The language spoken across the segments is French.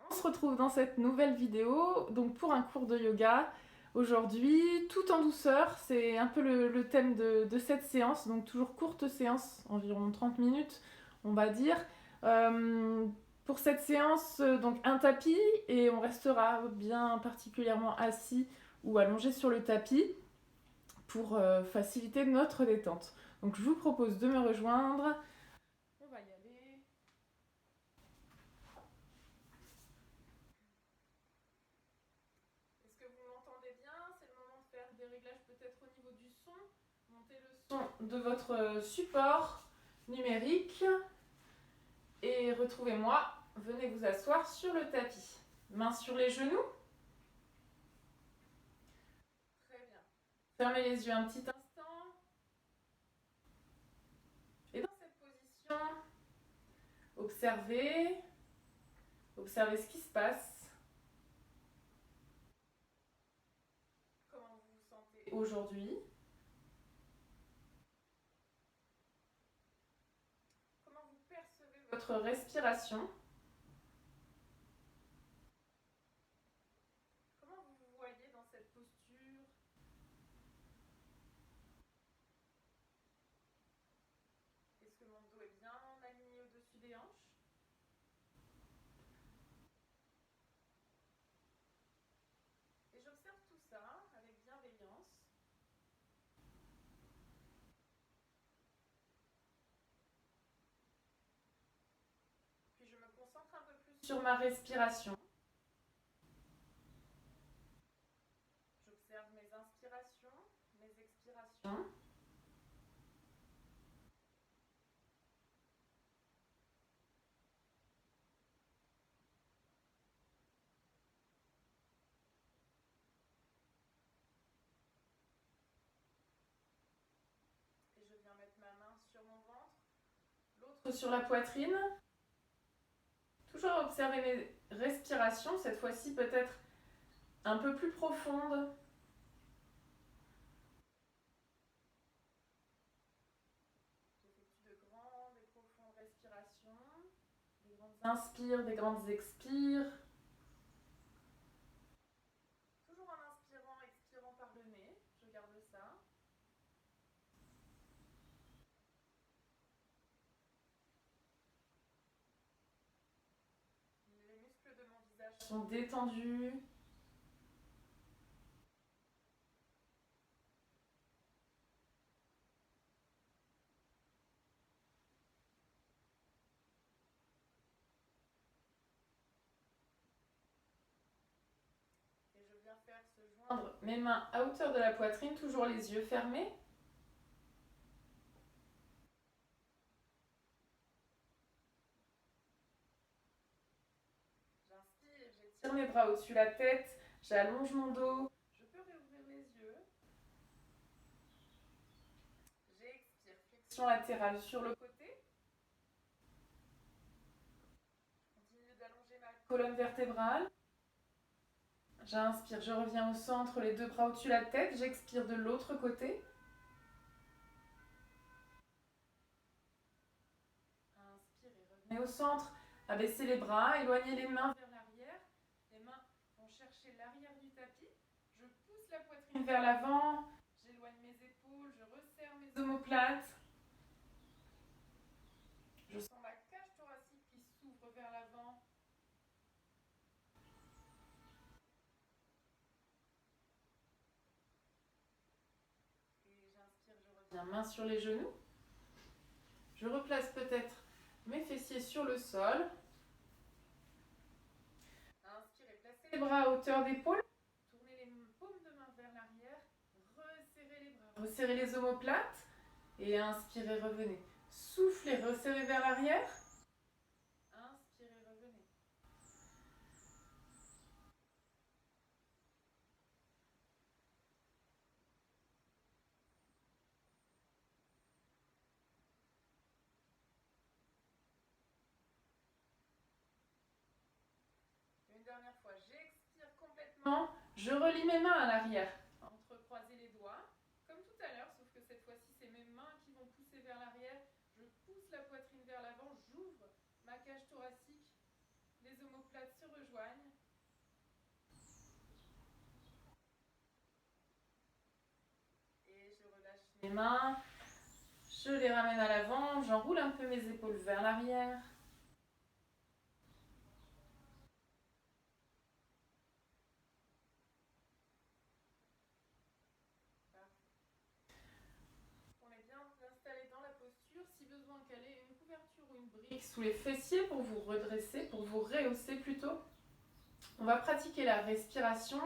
On se retrouve dans cette nouvelle vidéo donc pour un cours de yoga. Aujourd'hui, tout en douceur, c'est un peu le thème de cette séance, donc toujours courte séance, environ 30 minutes on va dire. Euh, pour cette séance, donc un tapis et on restera bien particulièrement assis ou allongé sur le tapis pour faciliter notre détente. Donc je vous propose de me rejoindre. On va y aller. Est-ce que vous m'entendez bien? C'est le moment de faire des réglages peut-être au niveau du son. Montez le son de votre support numérique et retrouvez-moi. Venez vous asseoir sur le tapis. Mains sur les genoux. Très bien. Fermez les yeux un petit instant. Et dans cette position, observez. Observez ce qui se passe. Comment vous vous sentez aujourd'hui? Comment vous percevez votre respiration? Comment vous vous voyez dans cette posture? Est-ce que mon dos est bien aligné au-dessus des hanches? Et j'observe tout ça avec bienveillance. Puis je me concentre un peu plus sur ma respiration. J'observe mes inspirations, mes expirations. Et je viens mettre ma main sur mon ventre, l'autre sur la poitrine. Toujours observer mes respirations, cette fois-ci peut-être un peu plus profonde. J'effectue de grandes et profondes respirations, des grandes inspires, des grandes expires. Toujours en inspirant, expirant par le nez, je garde ça. Les muscles de mon visage sont détendus. Et je viens faire se joindre mes mains à hauteur de la poitrine, toujours les yeux fermés. J'inspire, j'étire mes bras au-dessus de la tête, j'allonge mon dos. Je peux réouvrir les yeux. J'expire, flexion latérale sur le côté. Continue d'allonger ma colonne vertébrale. J'inspire, je reviens au centre, les deux bras au-dessus de la tête. J'expire de l'autre côté. Inspire et revenez au centre. Abaissez les bras, éloignez les mains vers l'arrière. Les mains vont chercher l'arrière du tapis. Je pousse la poitrine vers l'avant. J'éloigne mes épaules, je resserre mes omoplates. Je sens ma cage thoracique qui s'ouvre vers l'avant. Et j'inspire, je reviens main sur les genoux. Je replace peut-être mes fessiers sur le sol. Inspirez, placez les bras à hauteur d'épaule. Tournez les paumes de main vers l'arrière. Resserrez les bras. Resserrez les omoplates. Et inspirez, revenez. Soufflez, resserrez vers l'arrière. Inspirez, revenez. Une dernière fois, j'expire complètement. Je relie mes mains à l'arrière. Entrecroisez les doigts, comme tout à l'heure, sauf que cette fois-ci, c'est mes mains qui vont pousser vers l'arrière. Je pousse la poitrine vers l'avant, j'ouvre ma cage thoracique, les omoplates. omoplates se rejoignent. Et je relâche mes mains. Je les ramène à l'avant. J'enroule un peu mes épaules vers l'arrière. On est bien installé dans la posture. Si besoin, caler une couverture ou une brique sous les fessiers pour vous redresser, pour vous rehausser plutôt. On va pratiquer la respiration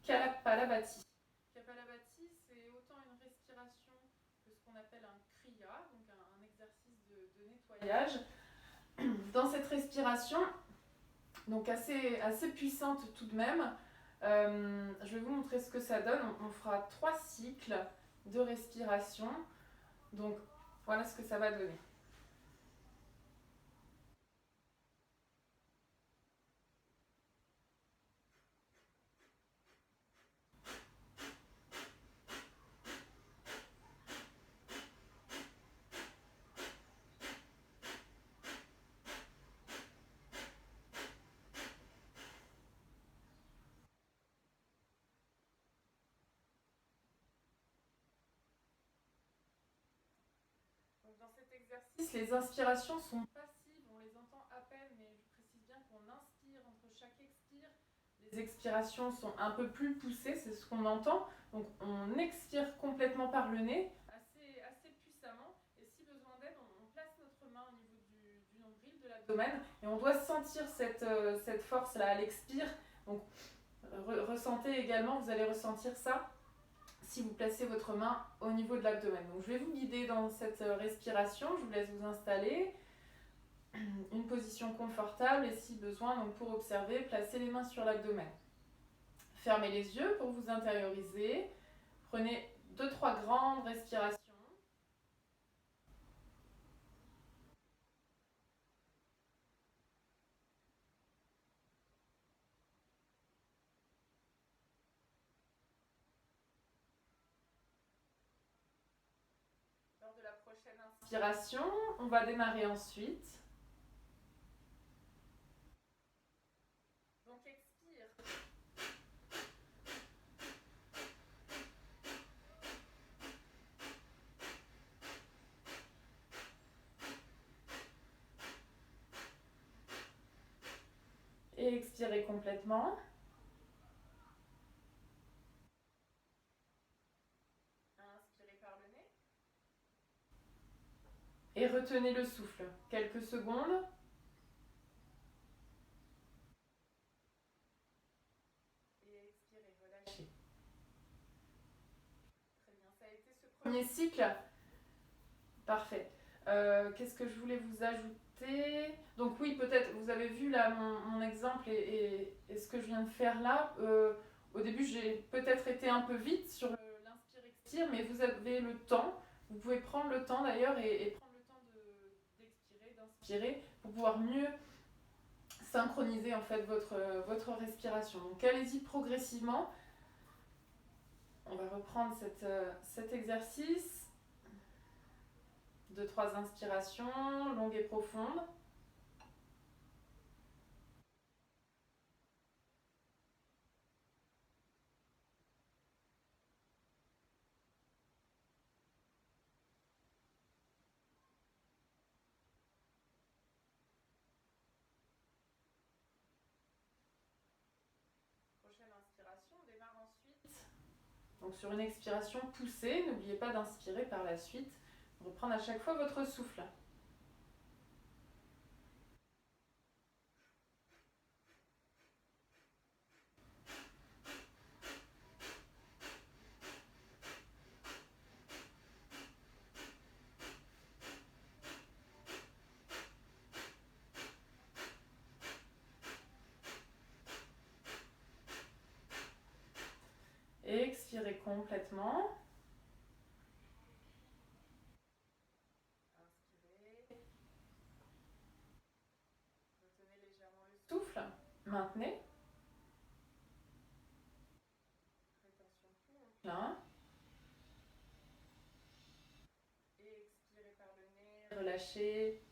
Kapalabhati. Kapalabhati, c'est autant une respiration que ce qu'on appelle un kriya, donc un exercice de nettoyage. Dans cette respiration, donc assez puissante tout de même, je vais vous montrer ce que ça donne. On fera 3 cycles de respiration. Donc voilà ce que ça va donner. Donc dans cet exercice, les inspirations sont passives, on les entend à peine, mais je précise bien qu'on inspire entre chaque expire. Les expirations sont un peu plus poussées, c'est ce qu'on entend. Donc on expire complètement par le nez, assez puissamment. Et si besoin d'aide, on place notre main au niveau du nombril, de l'abdomen. Et on doit sentir cette force-là à l'expire. Donc ressentez également, vous allez ressentir ça si vous placez votre main au niveau de l'abdomen. Donc je vais vous guider dans cette respiration, je vous laisse vous installer, une position confortable et si besoin, donc pour observer, placez les mains sur l'abdomen. Fermez les yeux pour vous intérioriser, prenez 2-3 grandes respirations. Lors de la prochaine inspiration, on va démarrer ensuite. Donc expire. Et expirez complètement. Inspirez par le nez. Et retenez le souffle quelques secondes. Et expirez, relâchez. Très bien, ça a été ce premier cycle. Parfait. Qu'est-ce que je voulais vous ajouter? Donc oui, peut-être, vous avez vu là mon exemple et ce que je viens de faire là. Au début, j'ai peut-être été un peu vite sur l'inspire-expire, mais vous avez le temps. Vous pouvez prendre le temps d'ailleurs et prendre le temps d'expirer, d'inspirer pour pouvoir mieux synchroniser en fait votre respiration. Donc allez-y progressivement. On va reprendre cet exercice. 2-3 inspirations, longues et profondes. Prochaine inspiration, on démarre ensuite. Donc sur une expiration poussée, n'oubliez pas d'inspirer par la suite. Reprendre à chaque fois votre souffle. Et expirez complètement. Inspirez. Retenez légèrement le souffle. Maintenez. Rétention poumon plein. Et expirez par le nez. Relâchez.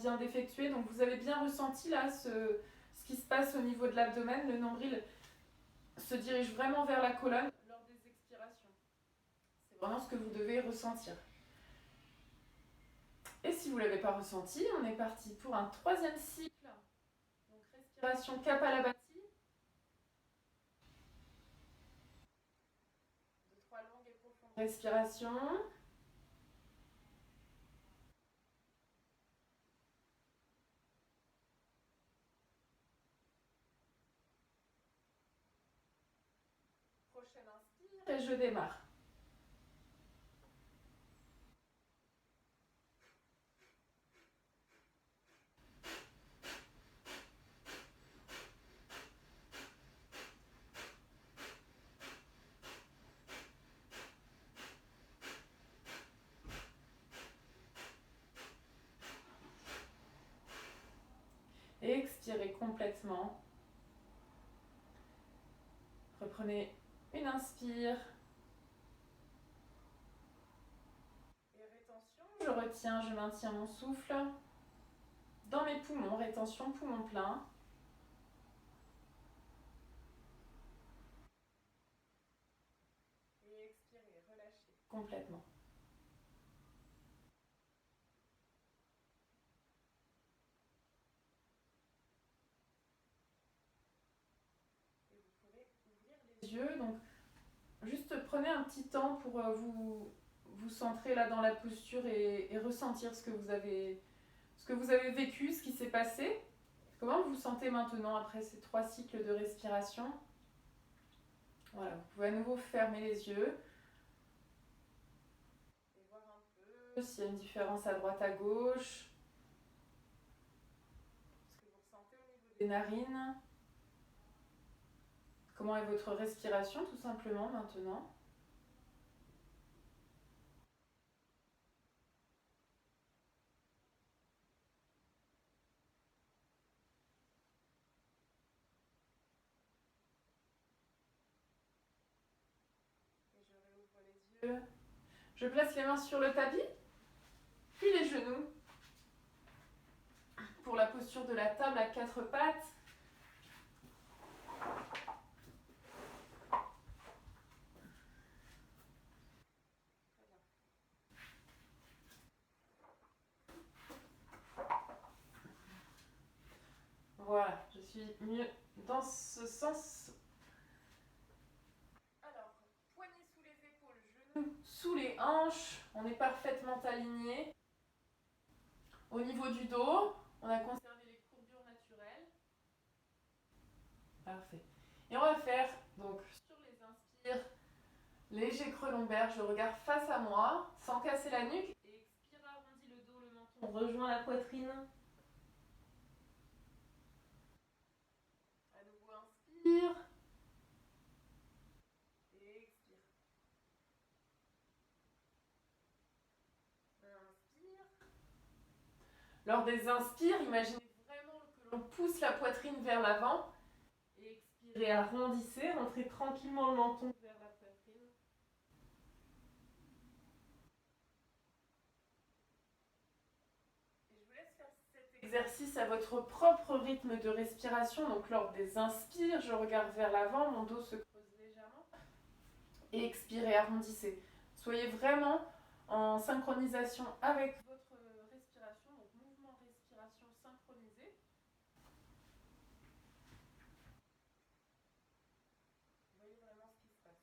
bien d'effectuer. Donc vous avez bien ressenti là ce qui se passe au niveau de l'abdomen. Le nombril se dirige vraiment vers la colonne lors des expirations. C'est vraiment ce que vous devez ressentir. Et si vous ne l'avez pas ressenti, on est parti pour un troisième cycle. Donc respiration Kapalabhati. 2-3 longues et profondes respirations. Prochaine inspire et je démarre. Et expirez complètement. Reprenez une inspire. Et rétention, je retiens, je maintiens mon souffle. Dans mes poumons, rétention, poumon plein. Et expirez, relâchez complètement. Et vous pouvez ouvrir les yeux. Donc, juste prenez un petit temps pour vous centrer là dans la posture et ressentir ce que vous avez vécu, ce qui s'est passé. Comment vous vous sentez maintenant après ces 3 cycles de respiration? Voilà, vous pouvez à nouveau fermer les yeux et voir un peu s'il y a une différence à droite à gauche. Ce que vous ressentez au niveau des narines. Comment est votre respiration tout simplement maintenant? Et je réouvre les yeux. Je place les mains sur le tapis, puis les genoux. Pour la posture de la table à 4 pattes. Voilà, je suis mieux dans ce sens. Alors, poignets sous les épaules, genoux sous les hanches. On est parfaitement aligné. Au niveau du dos, on a conservé les courbures naturelles. Parfait. Et on va faire, donc, sur les inspires, léger creux lombaire. Je regarde face à moi, sans casser la nuque. Et expire, arrondis le dos, le menton rejoint la poitrine. À nouveau, inspire. Et expire. Inspire. Lors des inspires, imaginez vraiment que l'on pousse la poitrine vers l'avant. Et expirez, arrondissez, rentrez tranquillement le menton vers la poitrine. Et je vous laisse faire cet exercice à votre propre rythme de respiration. Donc lors des inspires, je regarde vers l'avant, mon dos se creuse légèrement. Et expirez, arrondissez. Soyez vraiment en synchronisation avec votre respiration, donc mouvement, respiration synchronisé. Vous voyez vraiment ce qui se passe.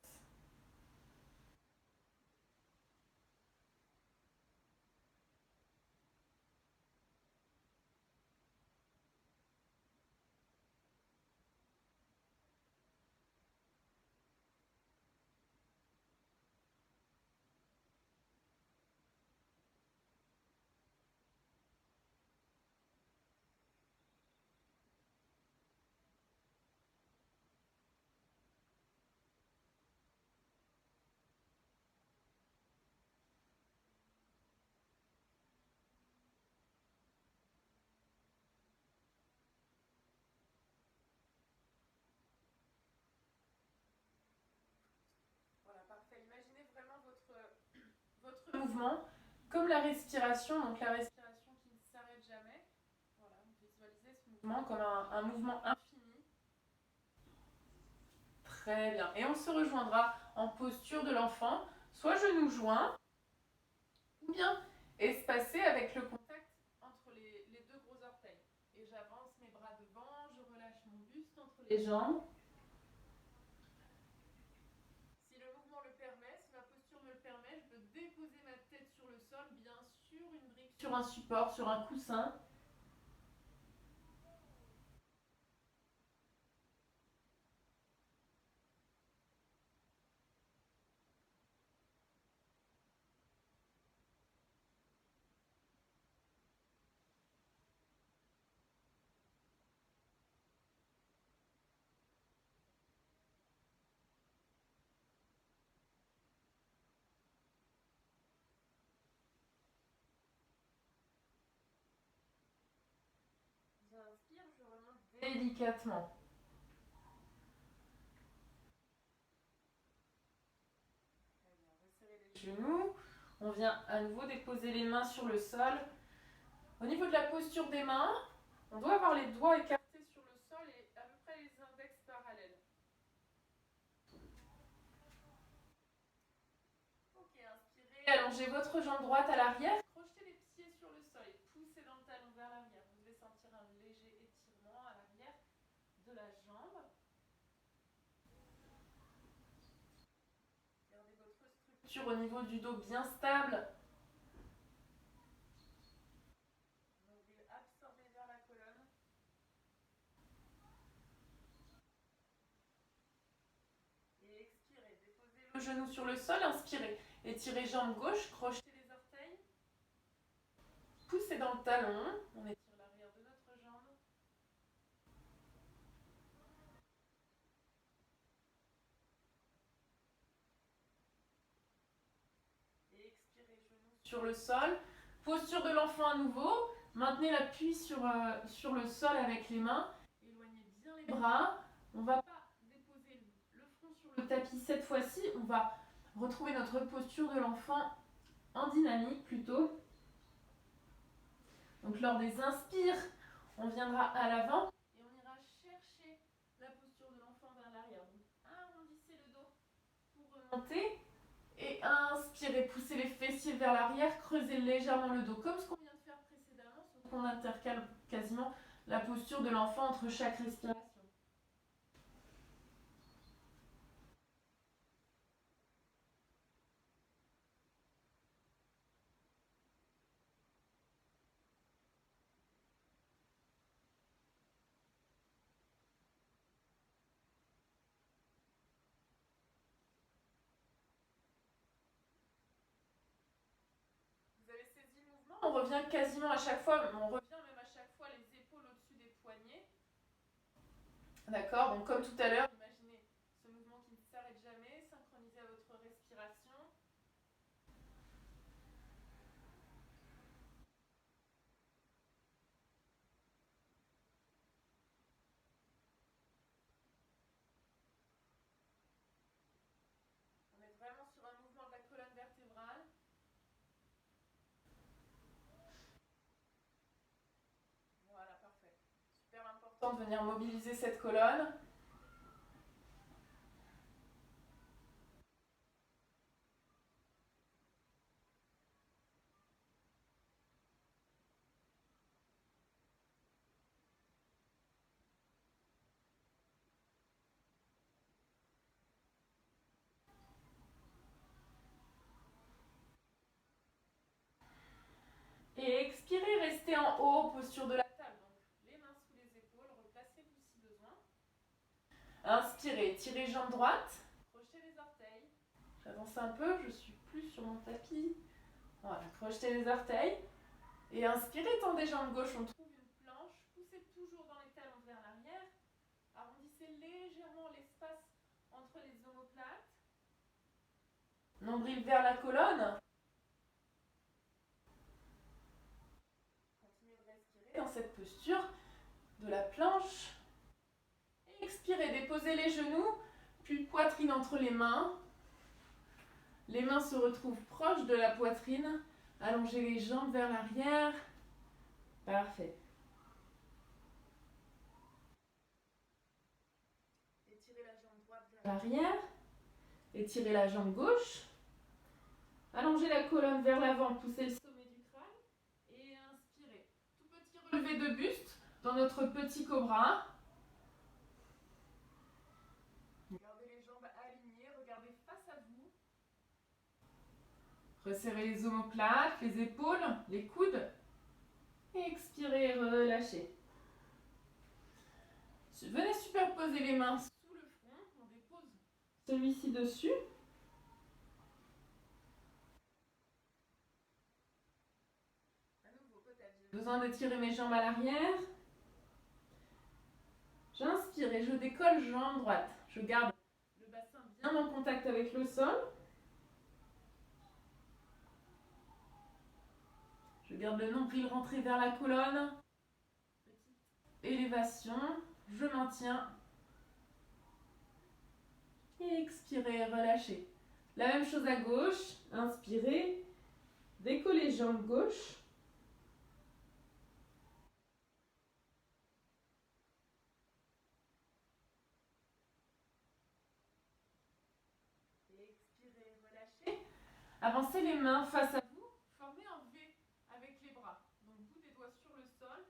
Voilà, parfait. Imaginez vraiment votre mouvement comme la respiration, donc la respiration qui ne s'arrête jamais. mouvement comme un mouvement infini. Très bien. Et on se rejoindra en posture de l'enfant, soit genoux joints, ou bien espacés avec le contact entre les deux gros orteils. Et j'avance mes bras devant, je relâche mon buste entre les jambes. Si le mouvement le permet, si ma posture me le permet, je peux déposer ma tête sur le sol, bien sûr, une brique sur un support, sur un coussin. J'inspire, je remonte délicatement. Resserrer les genoux. On vient à nouveau déposer les mains sur le sol. Au niveau de la posture des mains, on doit avoir les doigts écartés sur le sol et à peu près les index parallèles. Ok, inspirez. Allongez votre jambe droite à l'arrière. Crochetez les pieds sur le sol et poussez dans le talon vers l'arrière. Vous devez sentir un léger étirement à l'arrière de la jambe. Gardez votre structure au niveau du dos bien stable. Nombril absorbé vers la colonne. Et expirez. Déposez le genou sur le sol. Inspirez. Étirez jambe gauche. Crochetez les orteils. Poussez dans le talon. On étire l'arrière de notre jambe. Et expirez, genou sur le sol. Posture de l'enfant à nouveau. Maintenez l'appui sur le sol avec les mains. Éloignez bien les bras. On ne va pas déposer le front sur le tapis cette fois-ci. On va retrouver notre posture de l'enfant en dynamique plutôt. Donc lors des inspires, on viendra à l'avant et on ira chercher la posture de l'enfant vers l'arrière. Donc arrondissez le dos pour remonter. Et inspirez, poussez les fessiers vers l'arrière, creusez légèrement le dos, comme ce qu'on vient de faire précédemment, sauf qu'on intercale quasiment la posture de l'enfant entre chaque respiration. Vous avez saisi le mouvement. On revient quasiment à chaque fois, on revient même à chaque fois les épaules au-dessus des poignets. D'accord, donc comme tout à l'heure, imaginez ce mouvement qui ne s'arrête jamais, synchronisé à votre respiration. On est vraiment sur un mouvement de la colonne vertébrale. Voilà, parfait. Super important de venir mobiliser cette colonne. Et expirez, restez en haut, posture de la table. Donc les mains sous les épaules, replacez-vous si besoin. Inspirez, tirez jambe droite, crochetez les orteils. J'avance un peu, je suis plus sur mon tapis. Voilà, crochetez les orteils. Et inspirez, tendez jambe gauche, on trouve une planche. Poussez toujours dans les talons vers l'arrière. Arrondissez légèrement l'espace entre les omoplates. Nombril vers la colonne. Continuez de respirer dans cette posture de la planche. Et expirez, déposez les genoux, puis poitrine entre les mains. Les mains se retrouvent proches de la poitrine. Allongez les jambes vers l'arrière. Parfait. à l'arrière. Étirez la jambe gauche. Allongez la colonne vers l'avant, poussez le sommet du crâne. Et inspirez. Tout petit relevé de buste dans notre petit cobra. Gardez les jambes alignées, regardez face à vous. Resserrez les omoplates, les épaules, les coudes. Et expirez, relâchez. Venez superposer les mains sous le front. On dépose celui-ci dessus. À nouveau, peut-être j'ai besoin de tirer mes jambes à l'arrière. J'inspire et je décolle jambe droite. Je garde le bassin bien en contact avec le sol. Je garde le nombril rentré vers la colonne. Petite élévation. Je maintiens. Et expirez, relâchez. La même chose à gauche. Inspirez. Décollez jambe gauche. Et expirez, relâchez. Avancez les mains face à vous. Formez un V avec les bras. Donc bout des doigts sur le sol.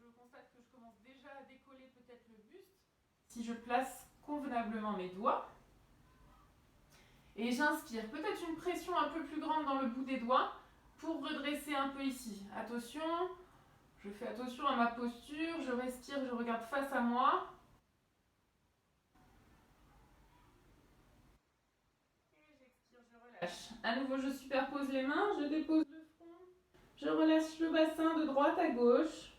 Je constate que je commence déjà à décoller peut-être le buste. Si je place convenablement mes doigts. Et j'inspire. Peut-être une pression un peu plus grande dans le bout des doigts pour redresser un peu ici. Attention, je fais attention à ma posture. Je respire, je regarde face à moi. Et j'expire, je relâche. À nouveau, je superpose les mains, je dépose le front. Je relâche le bassin de droite à gauche.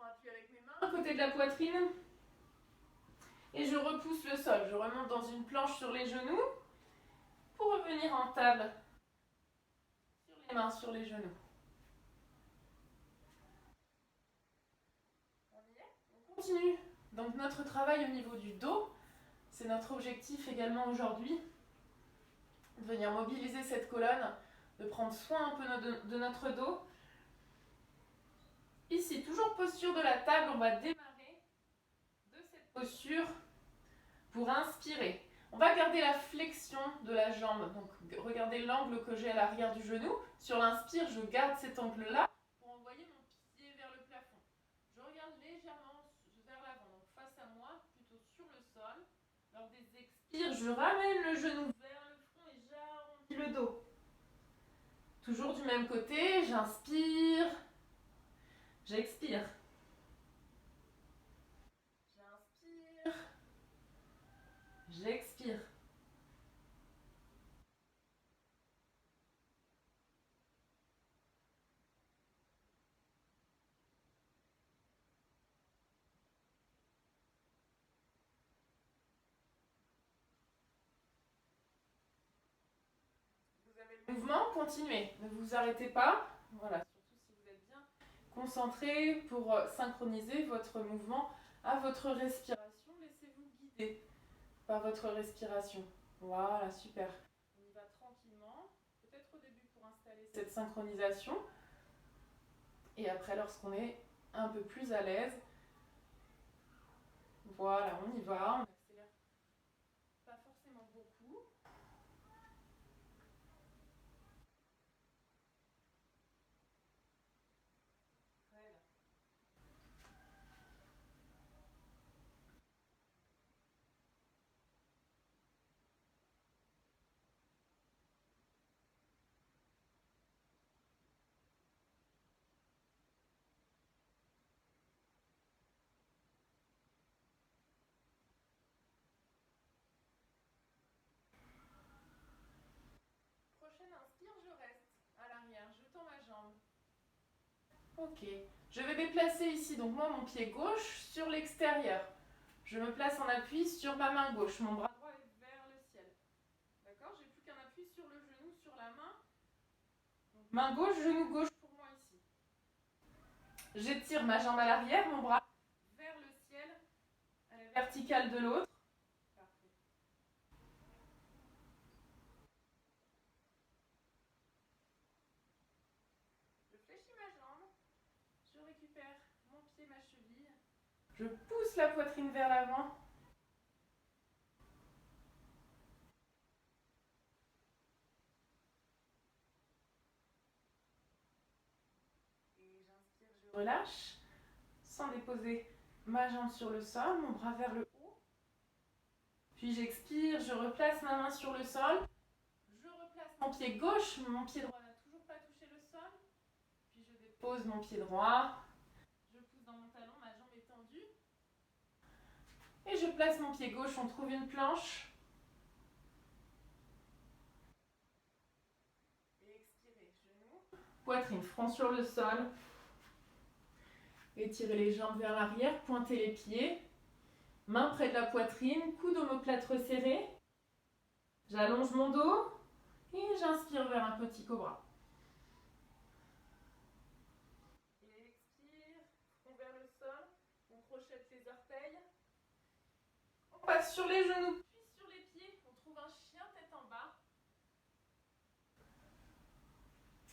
Appui avec mes mains, à côté de la poitrine. Et je repousse le sol. Je remonte dans une planche sur les genoux pour revenir en table. Sur les mains, sur les genoux. On y est ? On continue. Donc notre travail au niveau du dos, c'est notre objectif également aujourd'hui. De venir mobiliser cette colonne, de prendre soin un peu de notre dos. Ici, toujours posture de la table, on va démarrer de cette posture pour inspirer. On va garder la flexion de la jambe. Donc regardez l'angle que j'ai à l'arrière du genou. Sur l'inspire, je garde cet angle-là pour envoyer mon pied vers le plafond. Je regarde légèrement vers l'avant, donc face à moi, plutôt sur le sol. Lors des expires, je ramène le genou vers le front et j'arrondis le dos. Toujours du même côté, j'inspire. J'expire. J'inspire. J'expire. Vous avez le mouvement, continuez. Ne vous arrêtez pas. Voilà, surtout si vous êtes bien concentré pour synchroniser votre mouvement à votre respiration. Laissez-vous guider par votre respiration. Voilà, super. On y va tranquillement. Peut-être au début pour installer cette synchronisation. Et après, lorsqu'on est un peu plus à l'aise, voilà, on y va. On accélère pas forcément beaucoup. Voilà. Prochaine inspire, je reste à l'arrière. Je tends ma jambe. Ok. Je vais déplacer ici, donc moi, mon pied gauche sur l'extérieur. Je me place en appui sur ma main gauche. Mon bras droit est vers le ciel. D'accord ? J'ai plus qu'un appui sur le genou, sur la main. Donc, main gauche, genou gauche pour moi ici. J'étire ma jambe à l'arrière, mon bras vers le ciel, à la verticale de l'autre. Parfait. Je pousse la poitrine vers l'avant. Et j'inspire, je relâche, sans déposer ma jambe sur le sol, mon bras vers le haut. Puis j'expire, je replace ma main sur le sol. Je replace mon pied gauche, mon pied droit n'a toujours pas touché le sol. Puis je dépose mon pied droit. Je pousse dans mon talon, ma jambe est tendue. Et je place mon pied gauche, on trouve une planche. Et expirez, genoux, poitrine, front sur le sol. Étirez les jambes vers l'arrière, pointez les pieds. Main près de la poitrine, coude omoplate resserré. J'allonge mon dos et j'inspire vers un petit cobra. Et expire, front vers le sol. On crochette les orteils. On passe sur les genoux, puis sur les pieds. On trouve un chien tête en bas.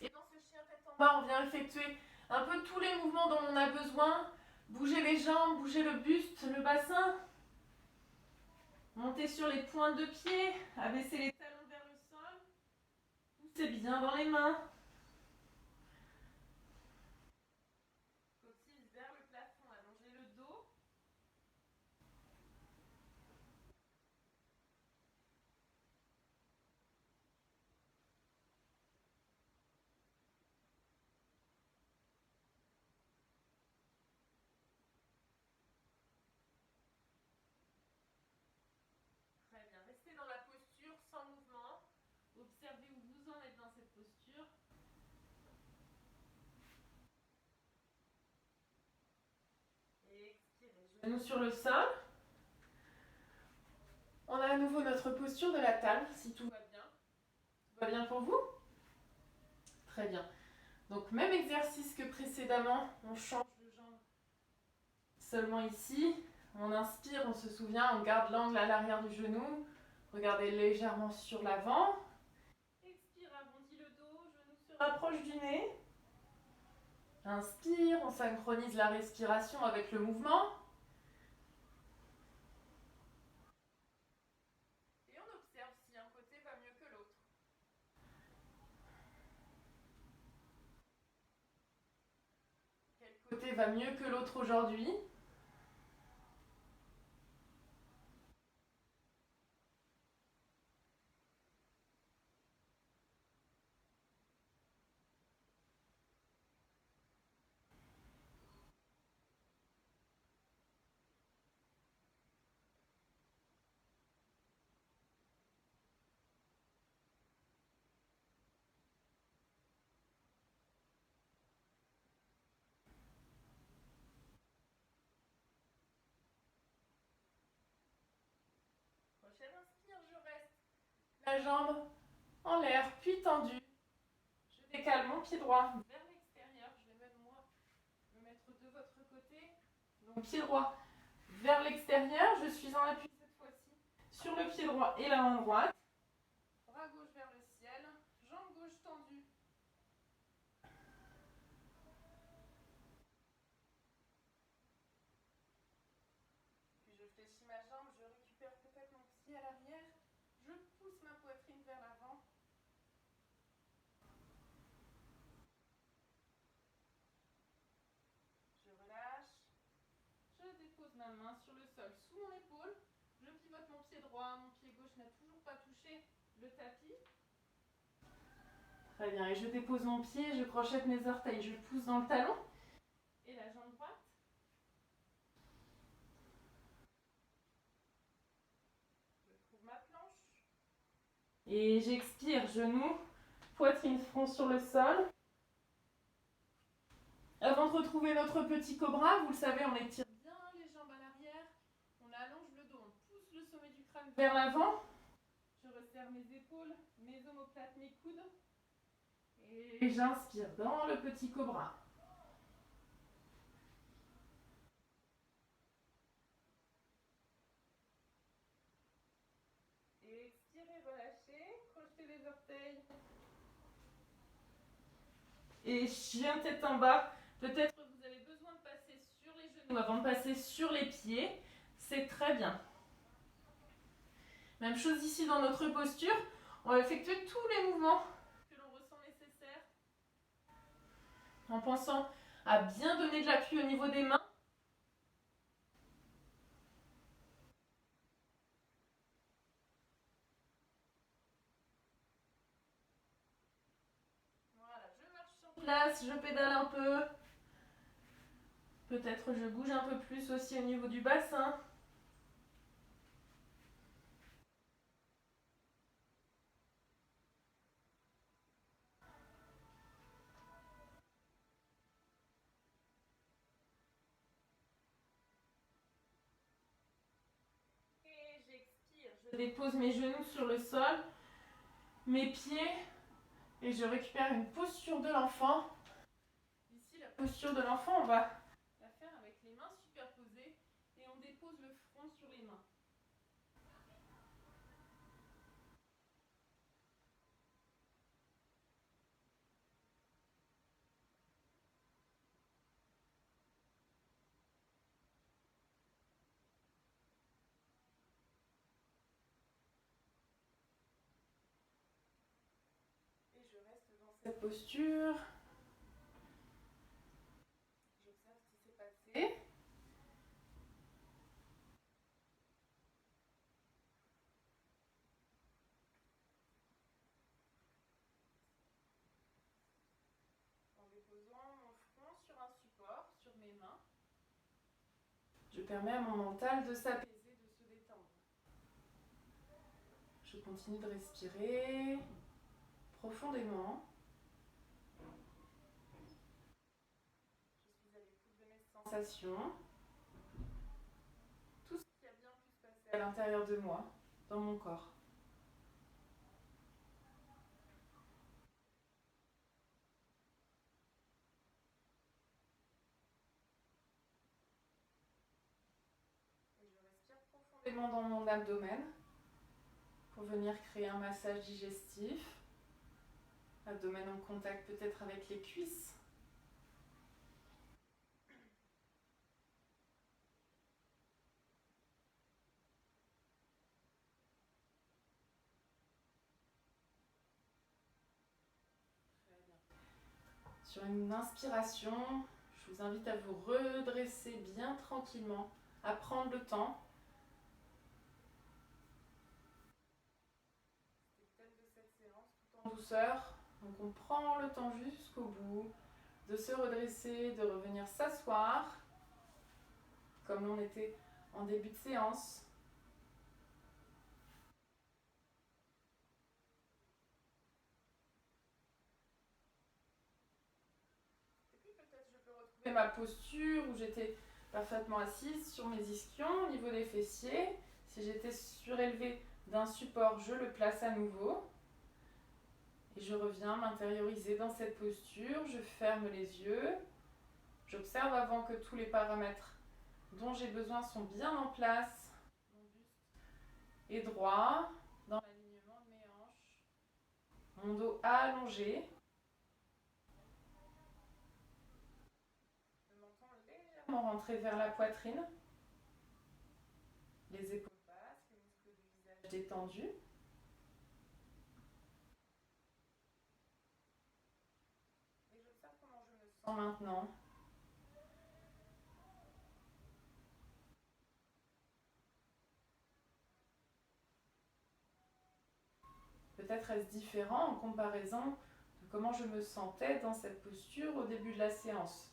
Et dans ce chien tête en bas, on vient effectuer un peu tous les mouvements dont on a besoin. Bouger les jambes, bouger le buste, le bassin. Monter sur les pointes de pied, abaisser les talons vers le sol. Poussez bien dans les mains. Coquille vers le plafond, allongez le dos. Très bien, restez dans la posture sans mouvement. Observez où vous en êtes dans cette posture. Et expirez, genoux sur le sol. On a à nouveau notre posture de la table, si tout va bien. Tout va bien pour vous? Très bien. Donc même exercice que précédemment, on change de jambe seulement ici. On inspire, on se souvient, on garde l'angle à l'arrière du genou. Regardez légèrement sur l'avant. Expire, arrondis le dos, genou se rapproche du nez. Inspire, on synchronise la respiration avec le mouvement. Et on observe si un côté va mieux que l'autre. Quel côté va mieux que l'autre aujourd'hui? Prochaine inspire, je reste. La jambe en l'air, puis tendue. Je décale mon pied droit vers l'extérieur. Je vais même moi me mettre de votre côté. Donc pied droit vers l'extérieur. Je suis en appui cette fois-ci sur le pied droit et la main droite. Bras gauche vers le ciel. Jambe gauche tendue. Puis je fléchis ma jambe. Je récupère peut-être mon pied à l'arrière. Je pousse ma poitrine vers l'avant. Je relâche. Je dépose ma main sur le sol sous mon épaule. Je pivote mon pied droit. Mon pied gauche n'a toujours pas touché le tapis. Très bien. Et je dépose mon pied. Je crochette mes orteils. Je pousse dans le talon. Et la jambe droite. Je trouve ma planche. Et j'expire. Genoux. Poitrine, front sur le sol. Avant de retrouver notre petit cobra, vous le savez, on étire bien les jambes à l'arrière. On allonge le dos. On pousse le sommet du crâne vers l'avant. Je resserre mes épaules, mes omoplates, mes coudes. Et j'inspire dans le petit cobra. Et expirez, relâchez, crochetez les orteils. Et chien tête en bas. Peut-être que vous avez besoin de passer sur les genoux. Avant de passer sur les pieds, c'est très bien. Même chose ici dans notre posture, on va effectuer tous les mouvements que l'on ressent nécessaires en pensant à bien donner de l'appui au niveau des mains. Voilà, je marche sur place, je pédale un peu. Peut-être je bouge un peu plus aussi au niveau du bassin. Et j'expire. Je dépose mes genoux sur le sol, mes pieds, et je récupère une posture de l'enfant. Ici, la posture de l'enfant, on va la faire avec les mains superposées et on dépose le front sur les mains. Et je reste dans cette posture. J'observe ce qui s'est passé. En déposant mon front sur un support, sur mes mains, je permets à mon mental de s'apaiser, de se détendre. Je continue de respirer profondément. Je suis à l'écoute de mes sensations. Tout ce qui a bien pu se passer à l'intérieur de moi, dans mon corps. Et je respire profondément dans mon abdomen pour venir créer un massage digestif. Abdomen en contact peut-être avec les cuisses. Très bien. Sur une inspiration, je vous invite à vous redresser bien tranquillement, à prendre le temps. C'est le thème de cette séance, tout en douceur. Donc on prend le temps jusqu'au bout de se redresser, de revenir s'asseoir, comme on était en début de séance. Et puis peut-être je peux retrouver ma posture où j'étais parfaitement assise sur mes ischions au niveau des fessiers. Si j'étais surélevée d'un support, je le place à nouveau. Et je reviens m'intérioriser dans cette posture. Je ferme les yeux. J'observe avant que tous les paramètres dont j'ai besoin sont bien en place. Mon buste est droit dans l'alignement de mes hanches. Mon dos allongé. Le menton légèrement rentré vers la poitrine. Les épaules basses, les muscles du visage détendus. Et j'observe comment je me sens maintenant. Peut-être est-ce différent en comparaison de comment je me sentais dans cette posture au début de la séance.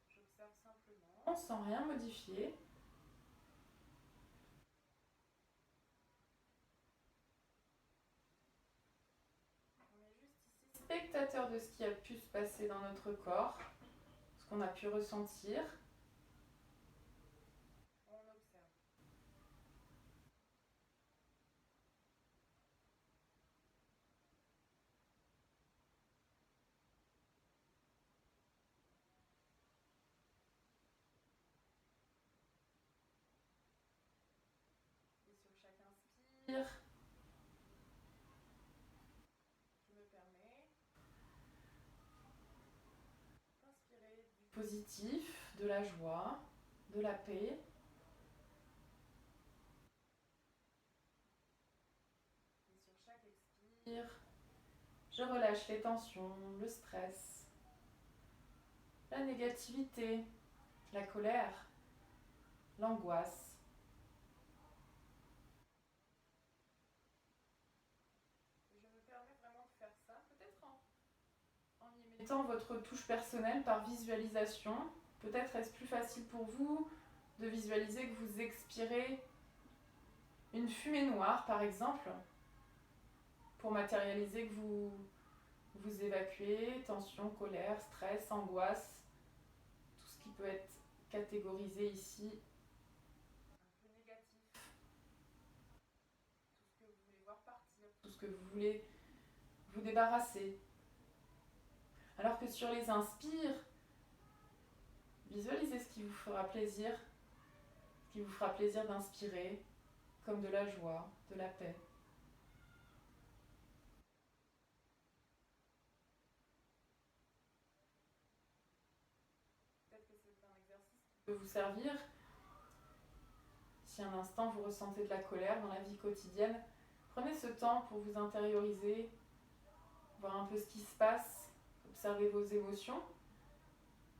J'observe simplement, sans rien modifier. On est juste ici spectateur de ce qui a pu se passer dans notre corps, ce qu'on a pu ressentir. On observe. Et sur chaque inspire, je me permets positif, de la joie, de la paix. Et sur chaque expire, je relâche les tensions, le stress, la négativité, la colère, l'angoisse. Et je me permets vraiment de faire ça, peut-être en y mettant votre touche personnelle par visualisation. Peut-être est-ce plus facile pour vous de visualiser que vous expirez une fumée noire, par exemple, pour matérialiser que vous évacuez tension, colère, stress, angoisse, tout ce qui peut être catégorisé ici, un peu négatif, tout ce que vous voulez voir partir, tout ce que vous voulez vous débarrasser. Alors que sur les inspires, visualisez ce qui vous fera plaisir, ce qui vous fera plaisir d'inspirer, comme de la joie, de la paix. Peut-être que c'est un exercice qui peut vous servir si un instant vous ressentez de la colère dans la vie quotidienne. Prenez ce temps pour vous intérioriser, voir un peu ce qui se passe, observer vos émotions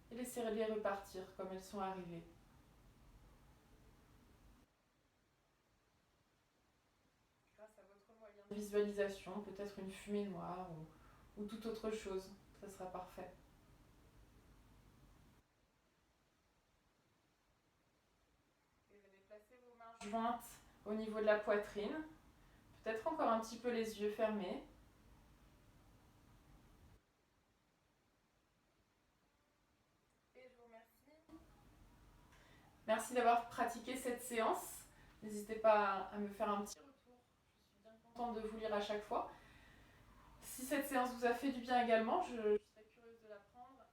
et laissez-les repartir comme elles sont arrivées. Grâce à votre moyen de visualisation, peut-être une fumée noire ou toute autre chose, ça sera parfait. Et venez placer vos mains jointes au niveau de la poitrine, peut-être encore un petit peu les yeux fermés. Et je vous remercie. Merci d'avoir pratiqué cette séance. N'hésitez pas à me faire un petit retour. Je suis bien contente de vous lire à chaque fois. Si cette séance vous a fait du bien également, je serais curieuse de l'apprendre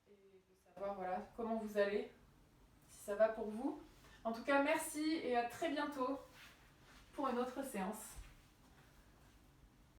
et de savoir voilà, comment vous allez, si ça va pour vous. En tout cas, merci et à très bientôt pour une autre séance.